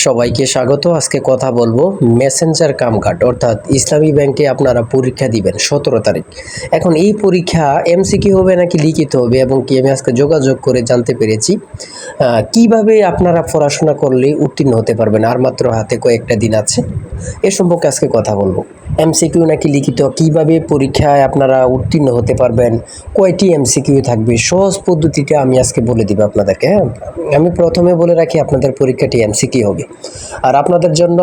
সবাইকে স্বাগত। আজকে কথা বলবো মেসেঞ্জার কাম কার্ড অর্থাৎ ইসলামী ব্যাংকে আপনারা পরীক্ষা দিবেন 17 তারিখ। এখন এই পরীক্ষা এমসিকিউ হবে নাকি লিখিত হবে এবং কি আমি আজকে যোগাযোগ করে জানতে পেরেছি কিভাবে আপনারা পড়াশোনা করলে উত্তীর্ণ হতে পারবেন। আর মাত্র হাতে কয়েকটা দিন আছে, এ সম্পর্কে আজকে কথা বলবো। এমসিকিউ নাকি লিখিত, কিভাবে পরীক্ষায় আপনারা উত্তীর্ণ হতে পারবেন, কয়টি এমসিকিউ থাকবে, সহজ পদ্ধতিটা আমি আজকে বলে দিব আপনাদেরকে। হ্যাঁ, আমি প্রথমে বলে রাখি আপনাদের পরীক্ষাটি এমসিকিউ হবে। আর আপনাদের জন্য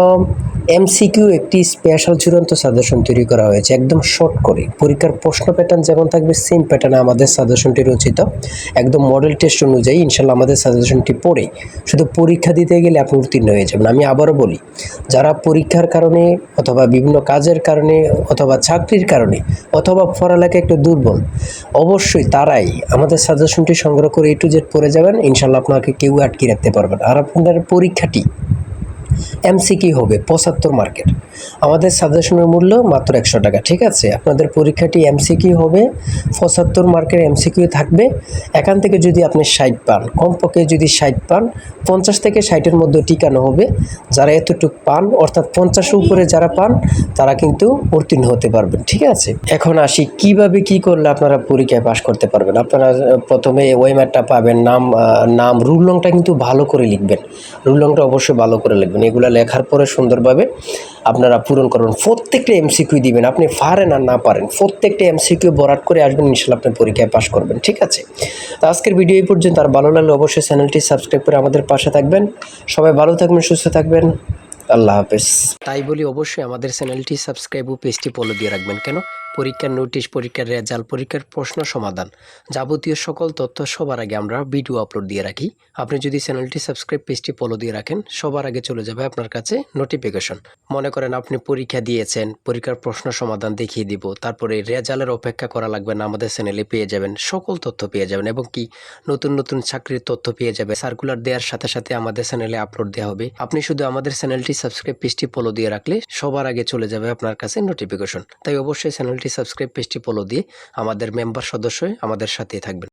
এমসিকিউ একটি স্পেশাল চূড়ান্ত সাজেশন তৈরি করা হয়েছে, একদম শর্ট করে। পরীক্ষার প্রশ্ন প্যাটার্ন যেমন থাকবে সেম প্যাটার্নে আমাদের সাজেশনটি রচিত, একদম মডেল টেস্ট অনুযায়ী। ইনশাল্লাহ আমাদের সাজেশনটি পড়ে শুধু পরীক্ষা দিতে গেলে আপনি উত্তীর্ণ হয়ে যাবেন। আমি আবারও বলি, যারা পরীক্ষার কারণে অথবা বিভিন্ন কাজের কারণে অথবা চাকরির কারণে অথবা পড়ালেখা একটু দুর্বল, অবশ্যই তারাই আমাদের সাজেশনটি সংগ্রহ করে A to Z পড়ে যাবেন। ইনশাল্লাহ আপনাকে কেউ আটকে রাখতে পারবেন। আর আপনাদের পরীক্ষাটি এমসিকিউ হবে 75 মার্কের। আমাদের সাজেশনের মূল্য মাত্র 100 টাকা, ঠিক আছে? আপনাদের পরীক্ষাটি এমসিকিউ হবে, 75 মার্কের এমসিকিউ থাকবে। এখান থেকে যদি আপনি 60 পান, কমপক্ষে যদি 60 পান, 50 থেকে 60-এর মধ্যে টিকানো হবে। যারা এতটুকু পান অর্থাৎ 50-এর উপরে যারা পান তারা কিন্তু উত্তীর্ণ হতে পারবেন, ঠিক আছে? এখন আসি কিভাবে কি করলে আপনারা পরীক্ষায় পাশ করতে পারবেন। আপনারা প্রথমে ওয়েমারটা পাবেন, নাম রুল নংটা কিন্তু ভালো করে লিখবেন। রুল নংটা অবশ্যই ভালো করে লিখবেন। এগুলো লেখার পরে সুন্দরভাবে আপনারা পূরণ করবেন। প্রত্যেকটা এমসিকিউ দিবেন, আপনি পারেন আর না পারেন প্রত্যেকটা এমসিকিউ বরাট করে আসবেন, ইনশাল্লাহ আপনি পরীক্ষায় পাশ করবেন, ঠিক আছে? তো আজকের ভিডিও এই পর্যন্ত। আর ভালো লাগলে অবশ্যই চ্যানেলটি সাবস্ক্রাইব করে আমাদের পাশে থাকবেন। সবাই ভালো থাকবেন, সুস্থ থাকবেন। আল্লাহ হাফেজ। তাই বলি অবশ্যই আমাদের চ্যানেলটি সাবস্ক্রাইব ও পেজটি ফলো দিয়ে রাখবেন। কেন? পরীক্ষার নোটিশ, পরীক্ষার রেজাল্ট, পরীক্ষার প্রশ্ন সমাধান, যাবতীয় সকল তথ্য সবার আগে আমরা ভিডিও আপলোড দিয়ে রাখি। আপনি যদি চ্যানেলটি সাবস্ক্রাইব, পেজটি ফলো দিয়ে রাখেন, সবার আগে চলে যাবে আপনার কাছে নোটিফিকেশন। মনে করেন আপনি পরীক্ষা দিয়েছেন, পরীক্ষার প্রশ্ন সমাধান দেখিয়ে দিব, তারপরে রেজাল্টের অপেক্ষা করা লাগবে না, আমাদের চ্যানেলে পেয়ে যাবেন, সকল তথ্য পেয়ে যাবেন। এবং কি নতুন নতুন চাকরির তথ্য পেয়ে যাবে। সার্কুলার দেওয়ার সাথে সাথে আমাদের চ্যানেলে আপলোড দেওয়া হবে। আপনি শুধু আমাদের চ্যানেলটি সাবস্ক্রাইব, পেজটি ফলো দিয়ে রাখলে সবার আগে চলে যাবে আপনার কাছে নোটিফিকেশন। তাই অবশ্যই চ্যানেলটি সাবস্ক্রাইব, পেজটি ফলো দিয়ে আমাদের মেম্বার সদস্য হয়ে আমাদের সাথেই থাকবেন।